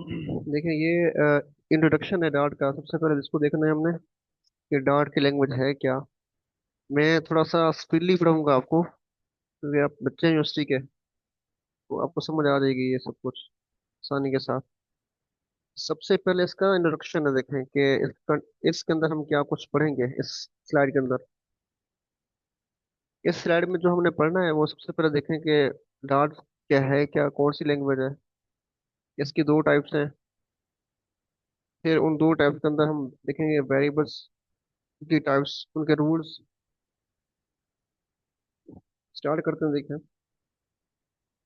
देखिए ये इंट्रोडक्शन है डार्ट का। सबसे पहले इसको देखना है हमने कि डार्ट की लैंग्वेज है क्या। मैं थोड़ा सा स्पीडली पढ़ाऊंगा आपको क्योंकि आप बच्चे हैं यूनिवर्सिटी के, तो आपको समझ आ जाएगी ये सब कुछ आसानी के साथ। सबसे पहले इसका इंट्रोडक्शन है, देखें कि इसके अंदर हम क्या कुछ पढ़ेंगे इस स्लाइड के अंदर। इस स्लाइड में जो हमने पढ़ना है वो सबसे पहले देखें कि डार्ट क्या है, क्या कौन सी लैंग्वेज है। इसकी दो टाइप्स हैं। फिर उन दो टाइप्स के अंदर हम देखेंगे वेरिएबल्स की टाइप्स, उनके रूल्स। स्टार्ट करते हैं। देखें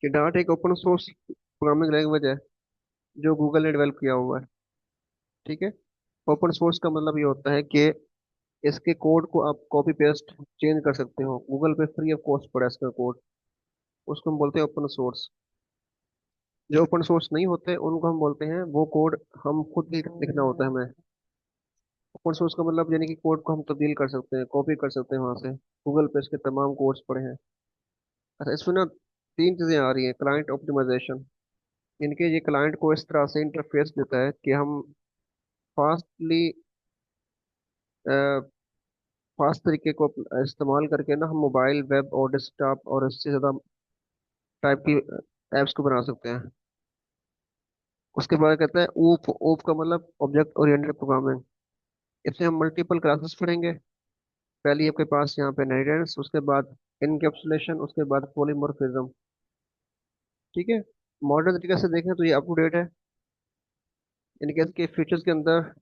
कि डार्ट एक ओपन सोर्स प्रोग्रामिंग लैंग्वेज है जो गूगल ने डेवलप किया हुआ है। ठीक है। ओपन सोर्स का मतलब ये होता है कि इसके कोड को आप कॉपी पेस्ट चेंज कर सकते हो। गूगल पे फ्री ऑफ कॉस्ट पड़ा है इसका कोड। उसको हम बोलते हैं ओपन सोर्स। जो ओपन सोर्स नहीं होते उनको हम बोलते हैं वो कोड हम खुद ही लिखना होता है हमें। ओपन सोर्स का मतलब यानी कि कोड को हम तब्दील कर सकते हैं, कॉपी कर सकते हैं वहां से। गूगल पे इसके तमाम कोड्स पड़े हैं। अच्छा, इसमें ना तीन चीजें आ रही हैं। क्लाइंट ऑप्टिमाइजेशन, इनके ये क्लाइंट को इस तरह से इंटरफेस देता है कि हम फास्टली फास्ट तरीके को इस्तेमाल करके ना हम मोबाइल, वेब और डेस्कटॉप और इससे ज़्यादा टाइप की एप्स को बना सकते हैं। उसके बाद कहते हैं ओप। ओप का मतलब ऑब्जेक्ट ओरिएंटेड प्रोग्रामिंग। इसमें हम मल्टीपल क्लासेस पढ़ेंगे। पहली आपके पास यहाँ पे इनहेरिटेंस, उसके बाद इनकैप्सुलेशन, उसके बाद पॉलीमॉर्फिज्म। ठीक है। मॉडर्न तरीके से देखें तो ये अप टू डेट है। इनके इसके फीचर्स के अंदर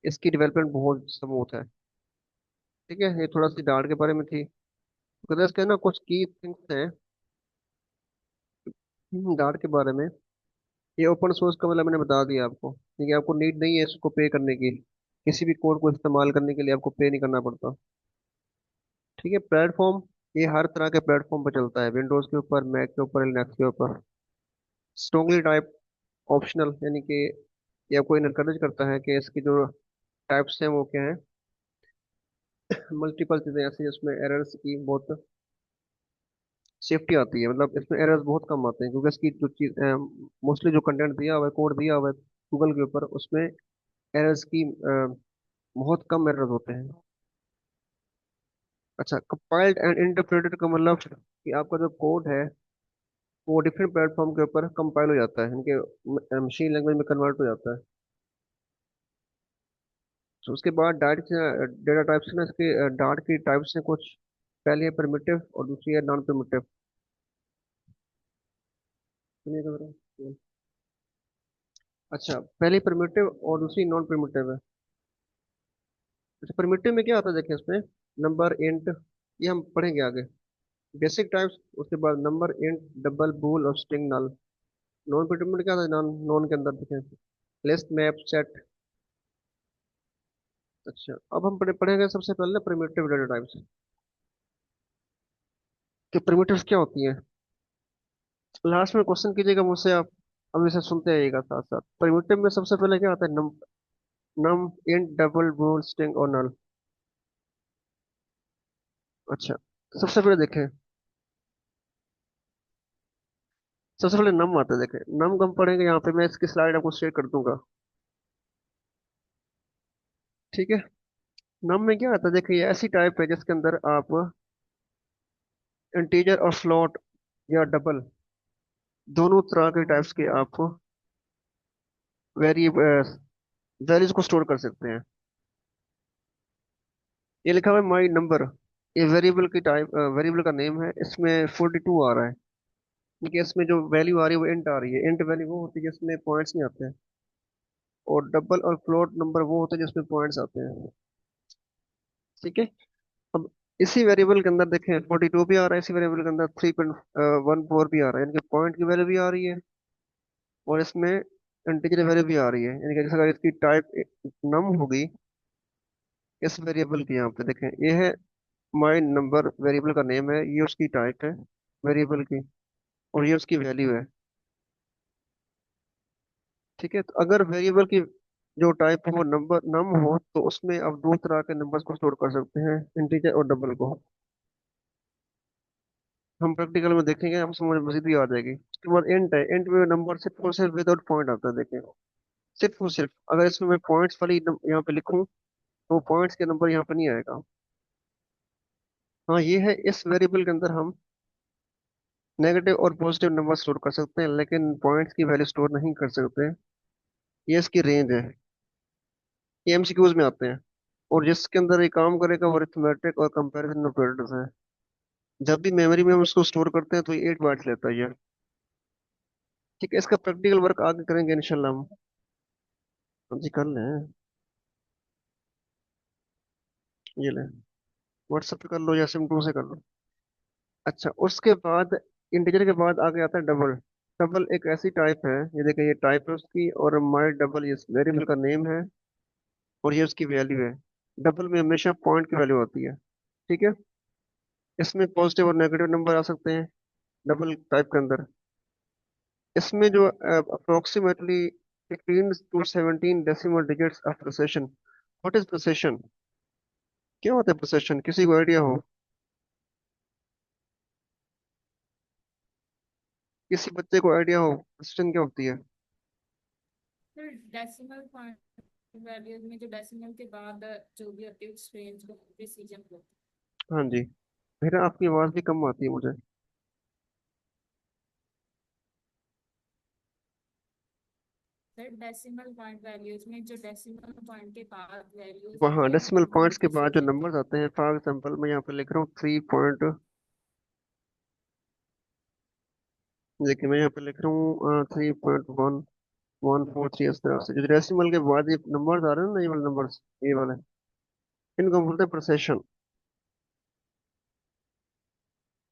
इसकी डेवलपमेंट बहुत स्मूथ है। ठीक है। ये थोड़ा सी डार्ट के बारे में थी। तो कहते हैं इसके ना कुछ की थिंग्स हैं डार्ट के बारे में। ये ओपन सोर्स का मतलब मैंने बता दिया आपको, ठीक है। आपको नीड नहीं है इसको पे करने की। किसी भी कोड को इस्तेमाल करने के लिए आपको पे नहीं करना पड़ता। ठीक है। प्लेटफॉर्म, ये हर तरह के प्लेटफॉर्म पर चलता है। विंडोज के ऊपर, मैक के ऊपर, लिनक्स के ऊपर। स्ट्रॉन्गली टाइप ऑप्शनल, यानी कि ये आपको इनकरेज करता है कि इसकी जो टाइप्स हैं वो क्या है। मल्टीपल चीजें ऐसी जिसमें एरर्स की बहुत सेफ्टी आती है। मतलब इसमें एरर्स बहुत कम आते हैं क्योंकि इसकी जो चीज मोस्टली जो कंटेंट दिया हुआ है, कोड दिया हुआ है गूगल के ऊपर, उसमें एरर्स की बहुत कम एरर्स होते हैं। अच्छा, कंपाइल्ड एंड इंटरप्रेटेड का मतलब कि आपका जो कोड है वो डिफरेंट प्लेटफॉर्म के ऊपर कंपाइल हो जाता है, इनके मशीन लैंग्वेज में कन्वर्ट हो जाता है। तो उसके बाद डाट डेटा टाइप्स ना, इसके डाट की टाइप्स हैं कुछ। पहली है प्रिमिटिव और दूसरी है नॉन प्रिमिटिव। सुनिएगा जरा। अच्छा, पहली प्रिमिटिव और दूसरी नॉन प्रिमिटिव है। अच्छा, प्रिमिटिव में क्या आता है देखिए इसमें। नंबर, इंट, ये हम पढ़ेंगे आगे। बेसिक टाइप्स, उसके बाद नंबर, इंट, डबल, बूल और स्ट्रिंग नल। नॉन प्रिमिटिव में क्या आता है नॉन नॉन के अंदर देखें। List, map, set. अच्छा, अब हम पढ़ेंगे सबसे पहले प्रिमिटिव डेटा टाइप्स कि प्रिमिटिव्स क्या होती हैं। लास्ट में क्वेश्चन कीजिएगा मुझसे आप। अब इसे सुनते आइएगा साथ साथ। प्रिमिटिव में सबसे पहले क्या आता है। नम, नम, इंट, डबल, बूल, स्ट्रिंग और नल। अच्छा, सबसे पहले देखें। सबसे पहले नम आता है। देखें नम कम पढ़ेंगे, यहाँ पे मैं इसकी स्लाइड आपको शेयर कर दूंगा। ठीक है। नम में क्या आता है, देखिए ये ऐसी टाइप है जिसके अंदर आप इंटीजर और फ्लोट या डबल दोनों तरह के टाइप्स के आप वेरी वैल्यूज को स्टोर कर सकते हैं। ये लिखा हुआ है माई नंबर। ये वेरिएबल की टाइप, वेरिएबल का नेम है। इसमें 42 आ रहा है क्योंकि इसमें जो वैल्यू आ रही है वो इंट आ रही है। इंट वैल्यू वो होती है जिसमें पॉइंट्स नहीं आते हैं। और डबल और फ्लोट नंबर वो होते हैं जिसमें पॉइंट्स आते हैं। ठीक है। अब इसी वेरिएबल के अंदर देखें 42 भी आ रहा है, इसी वेरिएबल के अंदर 3.14 भी आ रहा है, यानी कि पॉइंट की वैल्यू भी आ रही है और इसमें इंटीजर वैल्यू भी आ रही है। यानी कि जैसे अगर इसकी टाइप नम होगी इस वेरिएबल की, यहाँ पे देखें ये है माई नंबर, वेरिएबल का नेम है, ये उसकी टाइप है वेरिएबल की, और ये उसकी वैल्यू है। ठीक है। तो अगर वेरिएबल की जो टाइप हो नंबर नम हो तो उसमें आप दो तरह के नंबर्स को स्टोर कर सकते हैं, इंटीजर और डबल को। हम प्रैक्टिकल में देखेंगे, हम समझ मजीद ही आ जाएगी। उसके बाद एंड है, एंड में नंबर सिर्फ और सिर्फ विदाउट पॉइंट आता है, देखें। सिर्फ और सिर्फ अगर इसमें मैं पॉइंट्स वाली यहाँ पे लिखूं तो पॉइंट्स के नंबर यहाँ पे नहीं आएगा। हाँ, ये है, इस वेरिएबल के अंदर हम नेगेटिव और पॉजिटिव नंबर स्टोर कर सकते हैं, लेकिन पॉइंट्स की वैल्यू स्टोर नहीं कर सकते। ये इसकी रेंज है। ये एमसीक्यूज में आते हैं। और जिसके अंदर ये काम करेगा वो अरिथमेटिक और कंपैरिजन ऑपरेटर्स है। जब भी मेमोरी में हम उसको स्टोर करते हैं तो ये 8 बाइट्स लेता है ये। ठीक है, इसका प्रैक्टिकल वर्क आगे करेंगे इंशाल्लाह हम। हाँ जी, कर लें। ये ले, व्हाट्सएप पे कर लो या सिम 2 से कर लो। अच्छा, उसके बाद इंटीजर के बाद आगे आता है डबल। डबल एक ऐसी टाइप है, ये देखें, ये टाइप है उसकी, और माई डबल ये वेरिएबल का नेम है, और ये उसकी वैल्यू है। डबल में हमेशा पॉइंट की वैल्यू होती है। ठीक है, इसमें पॉजिटिव और नेगेटिव नंबर आ सकते हैं डबल टाइप के अंदर। इसमें जो approximately 15 to 17 decimal digits of precision. What is precision? क्या होता है प्रोसेशन, किसी को आइडिया हो? किसी बच्चे को आइडिया हो प्रोसेशन क्या होती है? फिर डेसिमल पॉइंट वैल्यूज में जो डेसिमल के बाद जो भी होती है उस रेंज को प्रिसीजन बोलते हैं। हाँ जी, मेरा आपकी आवाज़ भी कम आती है मुझे। फिर डेसिमल पॉइंट वैल्यूज में जो डेसिमल पॉइंट के बाद वैल्यूज वहाँ होती है डेसिमल उन्हें पॉइंट्स के बाद जो प्रिसीजन नंबर्स आते हैं, फॉर एग्जांपल मैं यहाँ पे लिख रहा हूँ 3 पॉइंट। देखिए, मैं यहाँ पे लिख रहा हूँ 3.1143, इस तरह से जो डेसिमल के बाद ये नंबर्स आ रहे हैं ना, ये वाले नंबर्स, ये वाले, इनको बोलते हैं प्रोसेशन।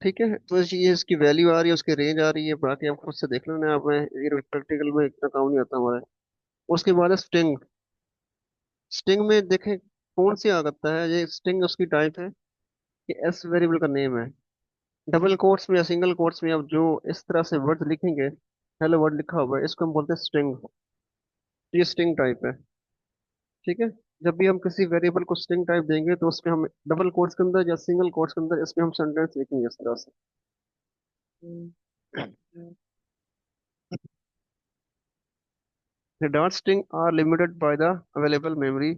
ठीक है, तो ये इसकी वैल्यू आ रही है, उसकी रेंज आ रही है, बाकी आप खुद से देख लेना। आप ये प्रैक्टिकल में इतना काम नहीं आता हमारे। उसके बाद है स्ट्रिंग। स्ट्रिंग में देखें कौन सी आ सकता है, ये स्ट्रिंग उसकी टाइप है कि एस वेरिएबल का नेम है। डबल कोट्स में या सिंगल कोट्स में आप जो इस तरह से वर्ड लिखेंगे, हेलो वर्ड लिखा हुआ है, इसको हम बोलते हैं स्ट्रिंग। ये स्ट्रिंग टाइप है। ठीक है, जब भी हम किसी वेरिएबल को स्ट्रिंग टाइप देंगे तो उसमें हम डबल कोट्स के अंदर या सिंगल कोट्स के अंदर इसमें हम सेंटेंस लिखेंगे इस तरह से। The dart string are limited by the available memory।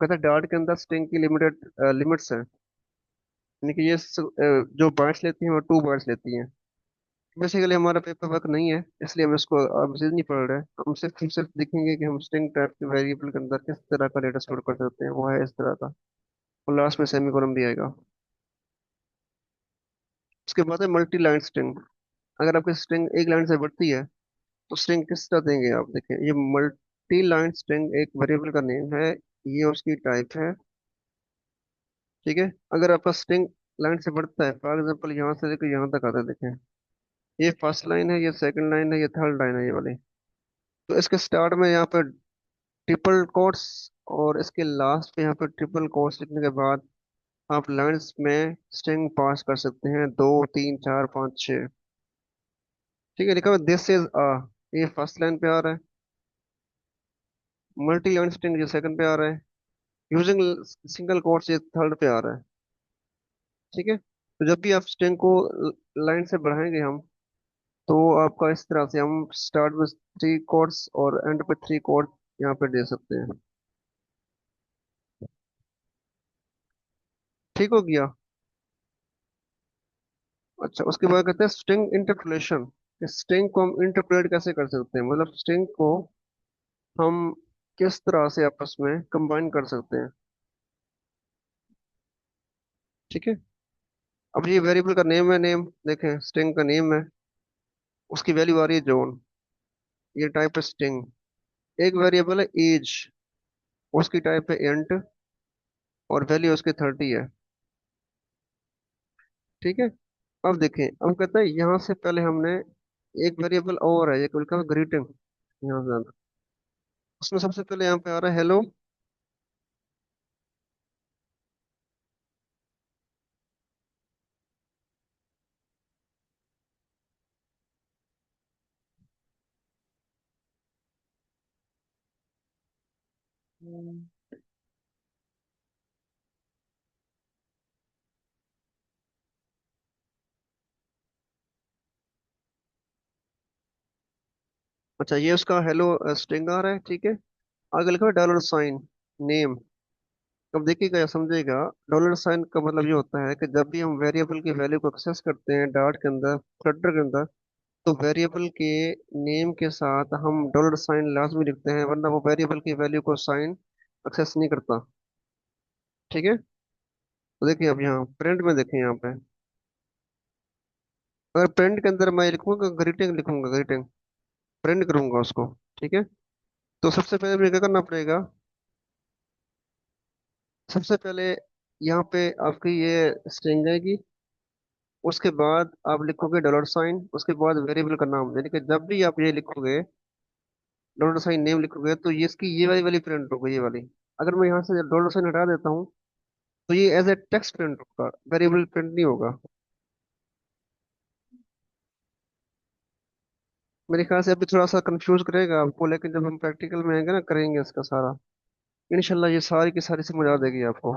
कहता है डार्ट के अंदर स्ट्रिंग की लिमिटेड लिमिट्स हैं। यानी कि ये जो बाइट्स लेती हैं वो 2 बाइट्स लेती हैं। बेसिकली हमारा पेपर वर्क नहीं है, इसलिए हम इसको मजीद नहीं पढ़ रहे हैं। हम सिर्फ देखेंगे कि हम स्ट्रिंग टाइप के वेरिएबल के अंदर किस तरह का डेटा स्टोर कर सकते हैं, वो है इस तरह का। और लास्ट में सेमी कोलन भी आएगा। उसके बाद है मल्टी लाइन स्ट्रिंग। अगर आपकी स्ट्रिंग एक लाइन से बढ़ती है तो स्ट्रिंग किस तरह देंगे आप, देखें, ये मल्टी लाइन स्ट्रिंग एक वेरिएबल का नेम है, ये उसकी टाइप है। ठीक है, अगर आपका स्ट्रिंग लाइन से बढ़ता है, फॉर एग्जाम्पल यहाँ से लेकर यहाँ तक आता है, देखें, ये फर्स्ट लाइन है, ये सेकंड लाइन है, ये थर्ड लाइन है, ये वाली। तो इसके स्टार्ट में यहाँ पर ट्रिपल कोट्स, और इसके लास्ट पे यहाँ पर ट्रिपल कोट्स लिखने के बाद आप लाइंस में स्ट्रिंग पास कर सकते हैं, 2 3 4 5 6। ठीक है, लिखा हुआ दिस इज आ, ये फर्स्ट लाइन पे आ रहा है। मल्टी लाइन स्ट्रिंग ये सेकंड पे आ रहा है। यूजिंग सिंगल कोट्स ये थर्ड पे आ रहा है। ठीक है, तो जब भी आप स्ट्रिंग को लाइन से बढ़ाएंगे हम, तो आपका इस तरह से हम स्टार्ट में 3 कोट्स और एंड पे 3 कोट यहाँ पे दे सकते हैं। ठीक हो गया। अच्छा, उसके बाद कहते हैं स्ट्रिंग इंटरपोलेशन। स्ट्रिंग को हम इंटरप्रेट कैसे कर सकते हैं, मतलब स्ट्रिंग को हम किस तरह से आपस में कंबाइन कर सकते हैं। ठीक है, अब ये वेरिएबल का नेम है, नेम देखें, स्ट्रिंग का नेम है, उसकी वैल्यू आ रही है जॉन, ये टाइप है स्ट्रिंग। एक वेरिएबल है एज, उसकी टाइप है इंट, और वैल्यू उसकी 30 है। ठीक है, अब देखें, अब कहता है यहाँ से पहले हमने एक वेरिएबल और है, ये लिखा है ग्रीटिंग, यहाँ से आना। उसमें सबसे पहले यहाँ पे आ रहा है हेलो। अच्छा, ये उसका हेलो स्ट्रिंग आ रहा है, ठीक है। आगे लिखा है डॉलर साइन नेम। अब देखिएगा या समझिएगा, डॉलर साइन का मतलब ये होता है कि जब भी हम वेरिएबल की वैल्यू को एक्सेस करते हैं डार्ट के अंदर, फ्लटर के अंदर, तो वेरिएबल के नेम के साथ हम डॉलर साइन लाजमी लिखते हैं, वरना वो वेरिएबल की वैल्यू को साइन एक्सेस नहीं करता। ठीक है। तो देखिए अब यहाँ प्रिंट में देखें यहाँ पे, अगर प्रिंट के अंदर मैं लिखूंगा ग्रीटिंग, लिखूंगा ग्रीटिंग, प्रिंट करूंगा उसको, ठीक है। तो सबसे पहले मुझे क्या करना पड़ेगा, सबसे पहले यहाँ पे आपकी ये स्ट्रिंग आएगी, उसके बाद आप लिखोगे डॉलर साइन, उसके बाद वेरिएबल का नाम, यानी कि जब भी आप ये लिखोगे डॉलर साइन नेम लिखोगे, तो ये इसकी ये वाली वाली प्रिंट होगी, ये वाली। अगर मैं यहाँ से डॉलर साइन हटा देता हूँ, तो ये एज ए टेक्स्ट प्रिंट होगा, वेरिएबल प्रिंट नहीं होगा। मेरे ख्याल से अभी थोड़ा सा कंफ्यूज करेगा आपको, लेकिन जब हम प्रैक्टिकल में आएंगे ना, करेंगे इसका सारा, इंशाल्लाह ये सारी की सारी समझ आ देगी आपको।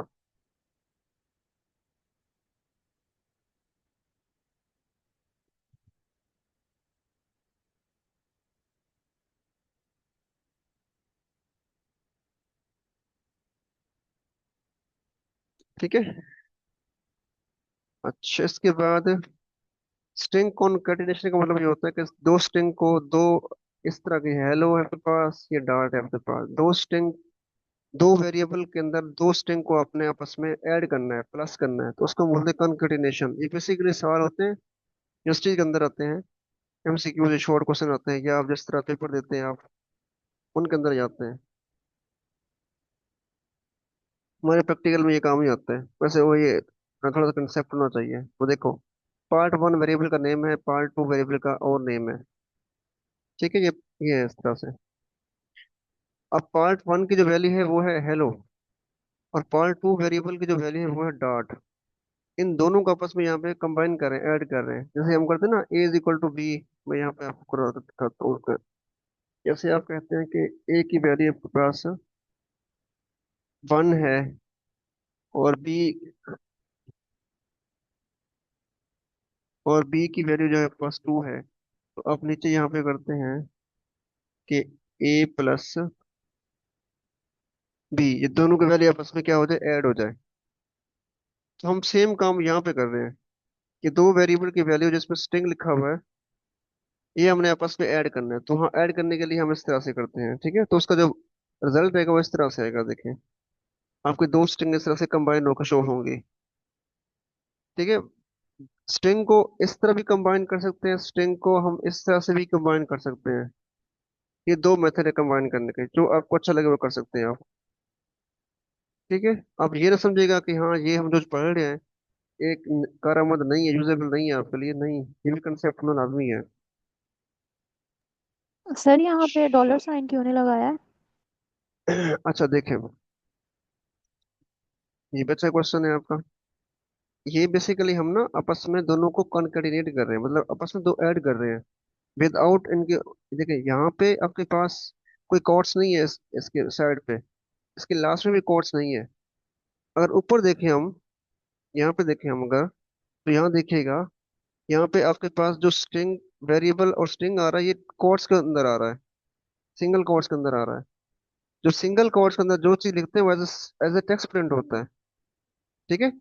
ठीक है। अच्छा, इसके बाद स्ट्रिंग कॉनकैटिनेशन का मतलब ये होता है कि दो स्ट्रिंग को दो, इस तरह की, हेलो है आपके पास, ये डार्ट है आपके पास, दो स्ट्रिंग, दो वेरिएबल के अंदर दो स्ट्रिंग को अपने आपस में ऐड करना है, प्लस करना है, तो उसको बोलते हैं कॉनकैटिनेशन। ये बेसिकली सवाल होते हैं जो इस चीज के अंदर आते हैं, एमसीक्यू जो शॉर्ट क्वेश्चन आते हैं, या आप जिस तरह पेपर देते हैं आप, उनके अंदर जाते हैं। हमारे प्रैक्टिकल में ये काम ही आता है वैसे, वो ये थोड़ा सा कंसेप्ट होना चाहिए। वो देखो, पार्ट वन वेरिएबल का नेम है, पार्ट टू वेरिएबल का और नेम है, ठीक है। ये है इस तरह से। अब पार्ट वन की जो वैल्यू है वो है हेलो, और पार्ट टू वेरिएबल की जो वैल्यू है वो है डॉट। इन दोनों को आपस में यहाँ पे कंबाइन कर रहे हैं, ऐड कर रहे हैं, जैसे हम करते हैं ना ए इज इक्वल टू बी। मैं यहाँ पे आपको दिखाता हूँ जैसे आप कहते हैं कि ए की वैल्यू आपके पास वन है, और बी, और बी की वैल्यू जो है आपके पास टू है, तो आप नीचे यहाँ पे करते हैं कि ए प्लस बी, ये दोनों की वैल्यू आपस में क्या हो जाए, ऐड हो जाए। तो हम सेम काम यहाँ पे कर रहे हैं कि दो वेरिएबल की वैल्यू जिसमें स्ट्रिंग लिखा हुआ है, ये हमने आपस में ऐड करना है। तो हाँ, ऐड करने के लिए हम इस तरह से करते हैं, ठीक है। तो उसका जो रिजल्ट रहेगा वो इस तरह से आएगा, देखें, आपके दो स्ट्रिंग इस तरह से कंबाइन होकर शो होंगी, ठीक है। स्ट्रिंग को इस तरह भी कंबाइन कर सकते हैं, स्ट्रिंग को हम इस तरह से भी कंबाइन कर सकते हैं। ये दो मेथड है कंबाइन करने के, जो आपको अच्छा लगे वो कर सकते हैं आप, ठीक है। आप ये ना समझिएगा कि हाँ ये हम जो पढ़ रहे हैं एक कारआमद नहीं है, यूजेबल नहीं है आपके लिए, नहीं, ये भी कंसेप्ट होना लाजमी है। सर यहाँ पे डॉलर साइन क्यों नहीं लगाया है? अच्छा देखें, ये बच्चा क्वेश्चन है आपका। ये बेसिकली हम ना आपस में दोनों को कॉन्केटिनेट कर रहे हैं, मतलब आपस में दो ऐड कर रहे हैं विदाउट इनके। देखिए यहाँ पे आपके पास कोई कॉर्ड्स नहीं है, इसके साइड पे, इसके लास्ट में भी कॉर्ड्स नहीं है। अगर ऊपर देखें हम, यहाँ पे देखें हम अगर, तो यहाँ देखिएगा, यहाँ पे आपके पास जो स्ट्रिंग वेरिएबल और स्ट्रिंग आ रहा है, ये कोट्स के अंदर आ रहा है, सिंगल कोट्स के अंदर आ रहा है। जो सिंगल कोट्स के अंदर जो चीज लिखते हैं वो एज ए टेक्स्ट प्रिंट होता है, ठीक है।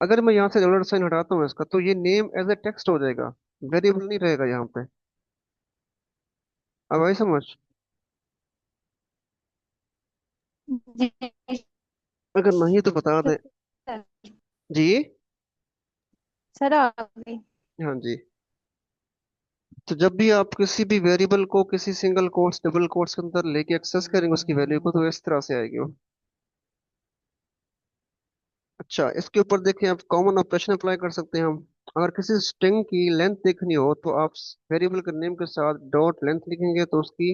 अगर मैं यहाँ से डॉलर साइन हटाता हूँ इसका, तो ये नेम एज ए टेक्स्ट हो जाएगा, वेरिएबल नहीं रहेगा यहाँ पे। अब आई समझ? जी अगर नहीं तो बता दें। सर। जी। सर आ गई। हाँ जी। तो जब भी आप किसी भी वेरिएबल को किसी सिंगल कोट्स डबल कोट्स के अंदर लेके एक्सेस करेंगे उसकी वैल्यू को, तो इस तरह से आएगी वो। अच्छा, इसके ऊपर देखिए, आप कॉमन ऑपरेशन अप्लाई कर सकते हैं हम। अगर किसी स्ट्रिंग की लेंथ देखनी हो, तो आप वेरिएबल के नेम के साथ डॉट लेंथ लिखेंगे, तो उसकी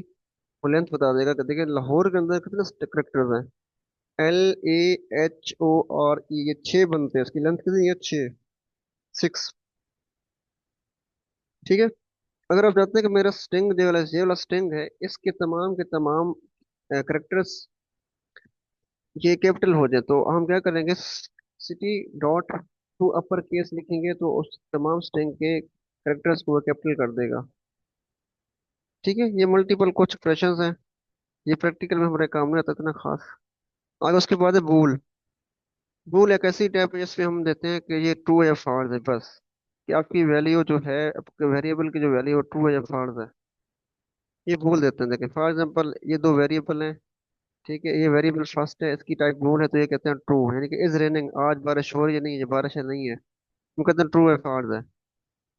वो लेंथ बता देगा कि देखिए लाहौर के अंदर कितने करेक्टर्स हैं। LAHORE, ये छह बनते हैं, इसकी लेंथ कितनी है, छः, सिक्स, ठीक है। अगर आप चाहते हैं कि मेरा स्ट्रिंग जो वाला स्ट्रिंग है, इसके तमाम के तमाम करेक्टर्स ये कैपिटल हो जाए, तो हम क्या करेंगे, city dot to upper case लिखेंगे, तो उस तमाम स्ट्रिंग के करेक्टर्स को कैपिटल कर देगा, ठीक है, ये मल्टीपल कुछ एक्सप्रेशंस हैं, ये प्रैक्टिकल में हमारे काम नहीं आता इतना खास। आगे उसके बाद है बूल। बूल एक ऐसी टाइप है जिसमें हम देते हैं कि ये ट्रू या फॉल्स है बस, कि आपकी वैल्यू जो है, आपके वेरिएबल की जो वैल्यू है ट्रू है या फॉल्स है, ये बोल देते हैं। देखिए फॉर एग्जांपल ये दो वेरिएबल हैं, ठीक है, ये वेरिएबल फर्स्ट है, इसकी टाइप बूल है, तो ये कहते हैं ट्रू, यानी कि इज रेनिंग, आज बारिश हो रही है, नहीं है बारिश है नहीं है, हम कहते हैं ट्रू है फॉल्स है।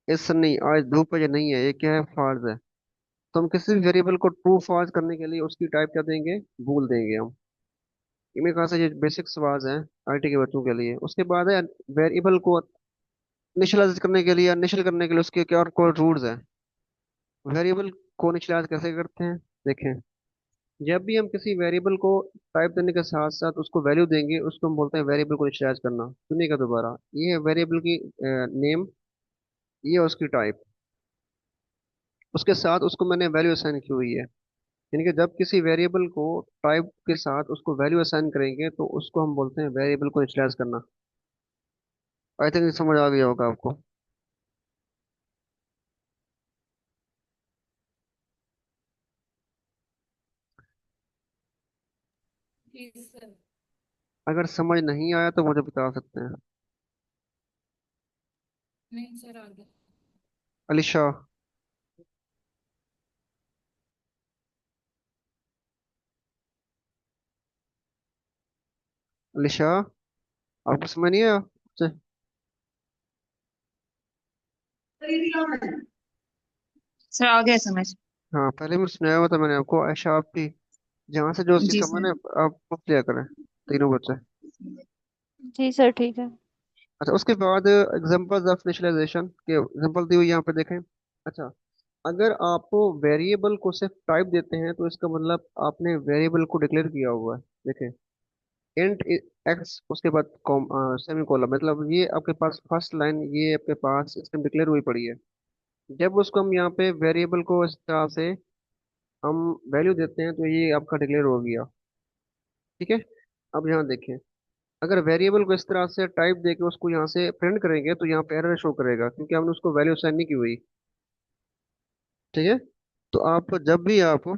इज सनी, आज धूप है या नहीं है, ये क्या है, फॉल्स है। तो हम किसी भी वेरिएबल को ट्रू फॉल्स करने के लिए उसकी टाइप क्या देंगे, बूल देंगे हम। ये मेरे ख्याल से ये बेसिक सवाल है आईटी के बच्चों के लिए। उसके बाद है वेरिएबल को इनिशियलाइज करने के लिए, इनिशियल करने के लिए उसके क्या और कोई रूल्स हैं। वेरिएबल को इनिशियलाइज कैसे करते हैं, देखें, जब भी हम किसी वेरिएबल को टाइप देने के साथ साथ उसको वैल्यू देंगे, उसको हम बोलते हैं वेरिएबल को इनिशियलाइज करना। सुनिएगा दोबारा, ये है वेरिएबल की नेम, ये है उसकी टाइप, उसके साथ उसको मैंने वैल्यू असाइन की हुई है। यानी कि जब किसी वेरिएबल को टाइप के साथ उसको वैल्यू असाइन करेंगे तो उसको हम बोलते हैं वेरिएबल को इनिशियलाइज करना। आई थिंक समझ आ गया होगा आपको। जी सर। अगर समझ नहीं आया तो मुझे बता सकते हैं। नहीं सर, आगे। अलीशा, अलीशा, आपको समझ नहीं आया? सर आ गया समझ। हाँ, पहले भी सुनाया हुआ था मैंने आपको, ऐशा आपकी, जहाँ से जो जी सीखा सर। मैंने, आप पूछ लिया करें, तीनों बच्चे। जी सर ठीक है। अच्छा, उसके बाद एग्जांपल्स ऑफ इनिशियलाइजेशन के एग्जांपल दी हुई यहाँ पे देखें। अच्छा, अगर आप वेरिएबल को सिर्फ टाइप देते हैं तो इसका मतलब आपने वेरिएबल को डिक्लेयर किया हुआ है। देखें, इंट एक्स, उसके बाद सेमी कोलम, मतलब ये आपके पास फर्स्ट लाइन, ये आपके पास इसमें डिक्लेयर हुई पड़ी है। जब उसको हम यहाँ पे वेरिएबल को इस तरह से हम वैल्यू देते हैं तो ये आपका डिक्लेयर हो गया। ठीक है, अब यहाँ देखें, अगर वेरिएबल को इस तरह से टाइप देके उसको यहाँ से प्रिंट करेंगे तो यहाँ पे एरर शो करेगा, क्योंकि हमने उसको वैल्यू असाइन नहीं की हुई। ठीक है, तो आप जब भी आप,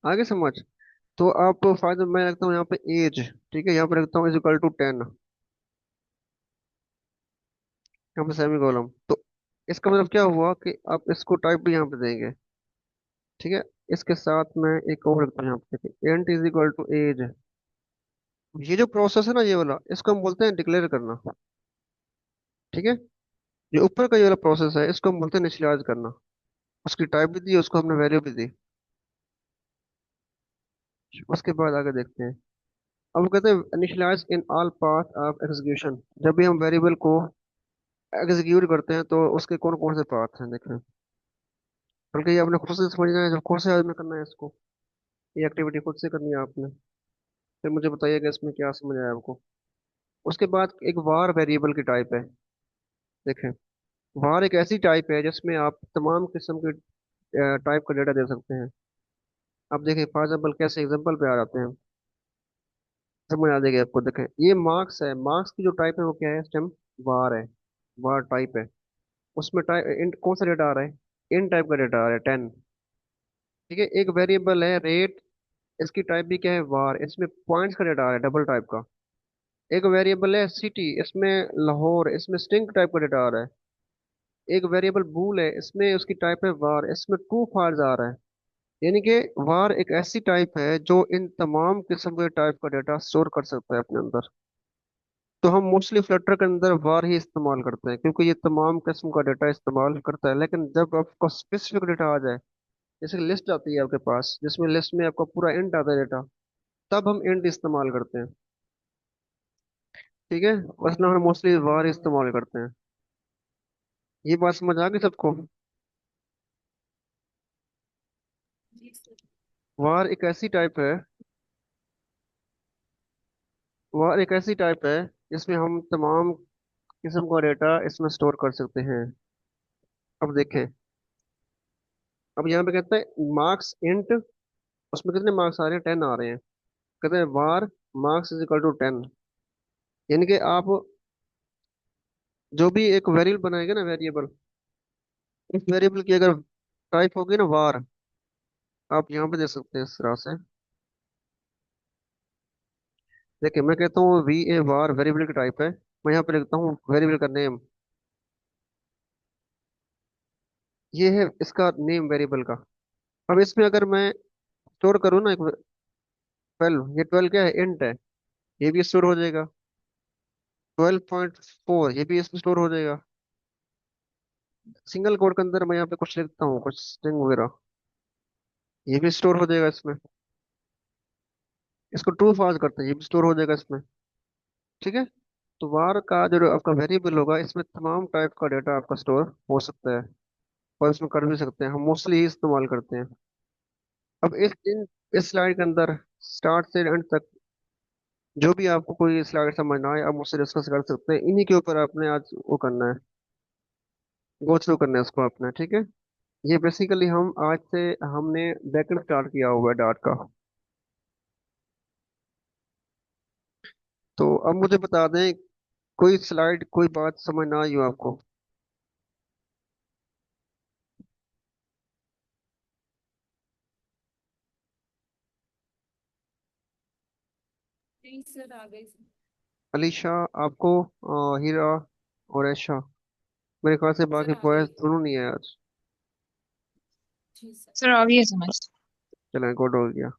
आगे समझ, तो आप फायदा मैं रखता हूँ यहाँ पे एज, ठीक है, यहाँ पे रखता हूँ इज इक्वल टू 10, यहाँ पे सेमी कॉलम। तो इसका मतलब क्या हुआ कि आप इसको टाइप भी यहाँ पे देंगे। ठीक है, इसके साथ मैं एक और रखता हूँ यहाँ पे, देखिए एंट इज इक्वल टू एज। ये जो प्रोसेस है ना ये वाला, इसको हम बोलते हैं डिक्लेयर करना। ठीक है, जो ऊपर का ये वाला प्रोसेस है इसको हम बोलते हैं इनिशियलाइज करना। उसकी टाइप भी दी, उसको हमने वैल्यू भी दी। उसके बाद आगे देखते हैं। अब वो कहते हैं initialize in all path of execution. जब भी हम वेरिएबल को एग्जीक्यूट करते हैं तो उसके कौन कौन से पाथ हैं देखें। बल्कि ये आपने खुद से समझना है, जब खुद से में करना है इसको, ये एक्टिविटी खुद से करनी है आपने। फिर मुझे बताइएगा इसमें क्या समझ आया आपको। उसके बाद एक वार वेरिएबल की टाइप है। देखें, वार एक ऐसी टाइप है जिसमें आप तमाम किस्म के टाइप का डेटा दे सकते हैं। अब देखें फॉर एग्जाम्पल, कैसे एग्जाम्पल पे आ जाते हैं, समझ आ जाएगी आपको। देखें, ये मार्क्स है, मार्क्स की जो टाइप है वो क्या है, स्टेम वार है, वार टाइप है। उसमें टाइप इन कौन सा डेटा आ रहा है, इन टाइप का डेटा आ रहा है 10। ठीक है, एक वेरिएबल है रेट, इसकी टाइप भी क्या है, वार, इसमें पॉइंट्स का डेटा आ रहा है डबल टाइप का। एक वेरिएबल है सिटी, इसमें लाहौर, इसमें स्ट्रिंग टाइप का डेटा आ रहा है। एक वेरिएबल बूल है, इसमें उसकी टाइप है वार, इसमें ट्रू फॉल्स आ रहा है। यानी कि वार एक ऐसी टाइप है जो इन तमाम किस्म के टाइप का डेटा स्टोर कर सकता है अपने अंदर। तो हम मोस्टली फ्लटर के अंदर वार ही इस्तेमाल करते हैं, क्योंकि ये तमाम किस्म का डेटा इस्तेमाल करता है। लेकिन जब आपको स्पेसिफिक डेटा आ जाए, जैसे लिस्ट आती है आपके पास जिसमें लिस्ट में आपका पूरा इंट आता है डेटा, तब हम इंट इस्तेमाल करते हैं। ठीक है, वरना हम मोस्टली वार इस्तेमाल करते हैं। ये बात समझ आ गई सबको। जी सर। वार एक ऐसी टाइप है, वार एक ऐसी टाइप है जिसमें हम तमाम किस्म का डेटा इसमें स्टोर कर सकते हैं। अब देखें, अब यहाँ पे कहते हैं मार्क्स इंट, उसमें कितने मार्क्स आ रहे हैं, 10 आ रहे हैं। कहते हैं वार मार्क्स इज इक्वल टू 10। यानी कि आप जो भी एक वेरिएबल बनाएगा ना, वेरिएबल, उस वेरिएबल की अगर टाइप होगी ना var, आप यहाँ पे देख सकते हैं इस तरह से। देखिए मैं कहता हूँ वी ए var वेरिएबल की टाइप है, मैं यहाँ पे लिखता हूँ वेरिएबल का नेम, ये है इसका नेम वेरिएबल का। अब इसमें अगर मैं स्टोर करूँ ना एक 12, ये 12 क्या है, इंट है, ये भी स्टोर हो जाएगा। 12.4 ये भी इसमें स्टोर हो जाएगा। सिंगल कोड के अंदर मैं यहाँ पे कुछ लिखता हूँ, कुछ स्ट्रिंग वगैरह, ये भी स्टोर हो जाएगा इसमें। इसको ट्रू फॉल्स करते हैं, ये भी स्टोर हो जाएगा इसमें। ठीक है। तो var का जो आपका वेरिएबल होगा, इसमें तमाम टाइप का डेटा आपका स्टोर हो सकता है, और इसमें कर भी सकते हैं, हम मोस्टली इस्तेमाल करते हैं। अब इस स्लाइड के अंदर स्टार्ट से एंड तक जो भी आपको कोई स्लाइड समझ ना आए, आप मुझसे डिस्कस कर सकते हैं, इन्हीं के ऊपर आपने आज वो करना है, गो थ्रू करना है उसको आपने। ठीक है। ये बेसिकली हम आज से हमने बैकएंड स्टार्ट किया हुआ है डाट का। तो अब मुझे बता दें, कोई स्लाइड कोई बात समझ ना आई हो आपको? जी सर, आ गई सर। अलीशा, आपको, हीरा और ऐशा, मेरे ख्याल से सर बाकी आ बॉयज गई। दोनों नहीं है आज। जी सर। सर आ गई है समझ। चलें, गुड हो गया।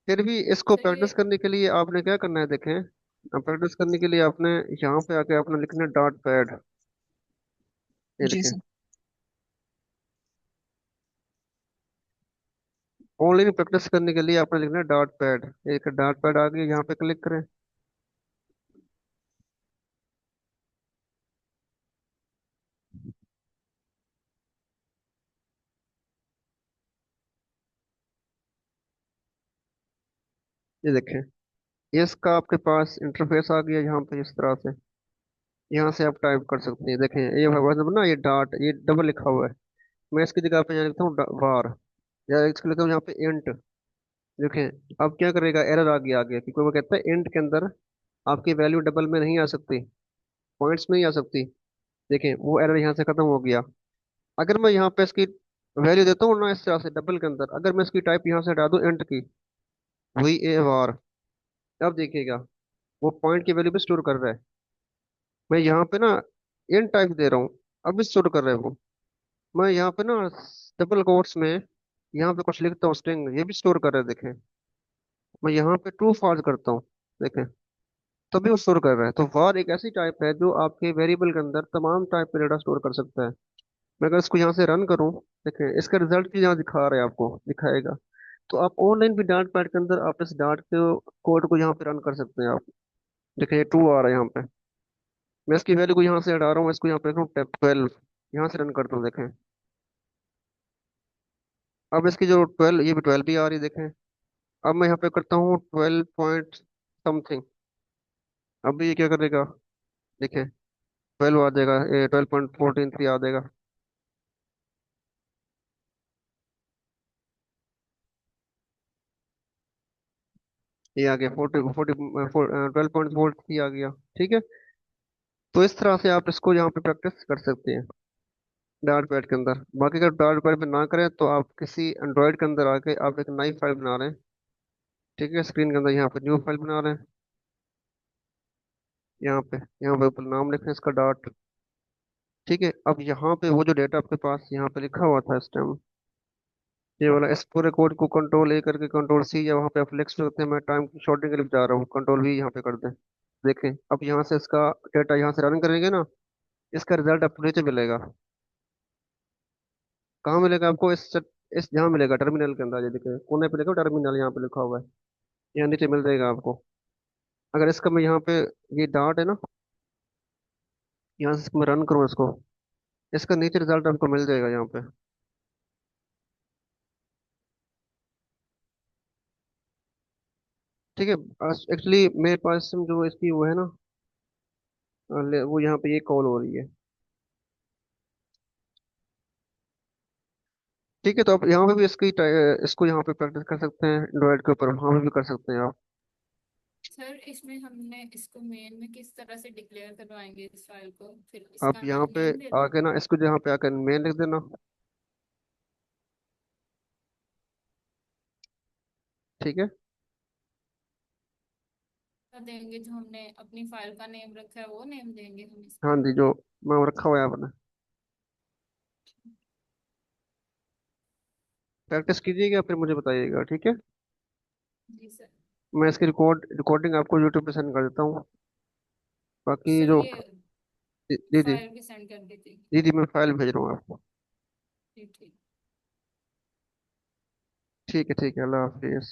फिर भी इसको सर ये प्रैक्टिस करने के लिए आपने क्या करना है, देखें, प्रैक्टिस करने के लिए आपने यहाँ पे आके आपने लिखना है डॉट पैड। ये जी देखें, सर। ऑनलाइन प्रैक्टिस करने के लिए आपने लिखना है डॉट पैड। एक डॉट पैड आ गई, यहाँ पे क्लिक करें। ये देखें, ये इसका आपके पास इंटरफेस आ गया यहाँ पे इस तरह से। यहाँ से आप टाइप कर सकते हैं। देखें ये मतलब ना, ये डॉट, ये डबल लिखा हुआ है, मैं इसकी जगह पे यहाँ लिखता हूँ var, या इसको लिखता हूँ यहाँ पे इंट। देखें अब क्या करेगा, एरर आ गया आगे, क्योंकि वो कहता है इंट के अंदर आपकी वैल्यू डबल में नहीं आ सकती, पॉइंट्स में ही आ सकती। देखें वो एरर यहाँ से खत्म हो गया। अगर मैं यहाँ पे इसकी वैल्यू देता हूँ ना इस तरह से डबल के अंदर, अगर मैं इसकी टाइप यहाँ से हटा दूँ इंट की, वही ए var, अब देखिएगा वो पॉइंट की वैल्यू भी स्टोर कर रहा है। मैं यहाँ पे ना इंट टाइप दे रहा हूँ, अब भी स्टोर कर रहा है वो। मैं यहाँ पे ना डबल कोट्स में यहाँ पे कुछ लिखता हूँ स्ट्रिंग, ये भी स्टोर कर रहा है। देखें मैं यहाँ पे ट्रू फॉल्स करता हूँ, देखें तभी वो स्टोर कर रहा है। तो var एक ऐसी टाइप है जो आपके वेरिएबल के अंदर तमाम टाइप के डेटा स्टोर कर सकता है। मैं अगर इसको यहाँ से रन करूँ, देखें इसका रिजल्ट भी यहाँ दिखा रहा है, आपको दिखाएगा। तो आप ऑनलाइन भी डाट पैड के अंदर आप इस डाट के कोड को यहाँ पे रन कर सकते हैं आप। देखें ये ट्रू आ रहा है यहाँ पे। मैं इसकी वैल्यू को यहाँ से हटा रहा हूँ, इसको यहाँ पे रखूँ 12, यहाँ से रन करता हूँ। देखें अब इसकी जो 12, ये भी 12 भी आ रही है। देखें अब मैं यहाँ पे करता हूँ 12 पॉइंट समथिंग, अब भी ये क्या करेगा, देखें 12 आ जाएगा, 12.143 आ जाएगा। ये आ गया 12.43 आ गया। ठीक है। तो इस तरह से आप इसको यहाँ पे प्रैक्टिस कर सकते हैं डार्ट पैड के अंदर। बाकी अगर डार्ट पैड पे ना करें तो आप किसी एंड्रॉयड के अंदर आके आप एक नई फाइल बना रहे हैं। ठीक है, स्क्रीन के अंदर यहाँ पे न्यू फाइल बना रहे हैं, यहाँ पे ऊपर नाम लिखें इसका डॉट। ठीक है। अब यहाँ पे वो जो डेटा आपके पास यहाँ पे लिखा हुआ था इस टाइम, ये वाला, इस पूरे कोड को कंट्रोल ए करके कंट्रोल सी, या वहाँ पे आप लिख सकते हैं, मैं टाइम की शॉर्टनिंग के लिए जा रहा हूँ, कंट्रोल वी यहाँ पे कर दें। देखें अब यहाँ से इसका डेटा यहाँ से रन करेंगे ना, इसका रिजल्ट आपको नीचे मिलेगा। कहाँ मिलेगा आपको, इस जहाँ मिलेगा टर्मिनल के अंदर, ये देखिए कोने पे देखो टर्मिनल यहाँ पे लिखा हुआ है, यहाँ नीचे मिल जाएगा आपको। अगर इसका मैं यहाँ पे, ये डॉट है ना, यहाँ से मैं रन करूँ इसको, इसका नीचे रिजल्ट आपको मिल जाएगा यहाँ पे। ठीक है। एक्चुअली मेरे पास जो इसकी वो है ना, वो यहाँ पे ये कॉल हो रही है। ठीक है। तो आप यहाँ पे भी इसको यहाँ पे प्रैक्टिस कर सकते हैं, एंड्रॉइड के ऊपर वहाँ पे भी कर सकते हैं आप। सर इसमें हमने इसको मेन में किस तरह से डिक्लेयर करवाएंगे इस फाइल को, फिर आप इसका यहाँ पे नेम देना है। आके ना, इसको यहाँ पे आकर मेन लिख देना। ठीक है। क्या देंगे, जो हमने अपनी फाइल का नेम रखा है वो नेम देंगे हम हाँ इसका। जी, जो नाम रखा हुआ है आपने। प्रैक्टिस कीजिएगा, फिर मुझे बताइएगा, ठीक है। जी सर। मैं इसकी रिकॉर्डिंग आपको यूट्यूब पे सेंड कर देता हूँ। बाकी सर जो, ये जी जी जी। फाइल भी सेंड कर दीजिए। जी जी, मैं फाइल भेज रहा हूँ आपको। ठीक ठीक। ठीक है, ठीक है, अल्लाह हाफिज़।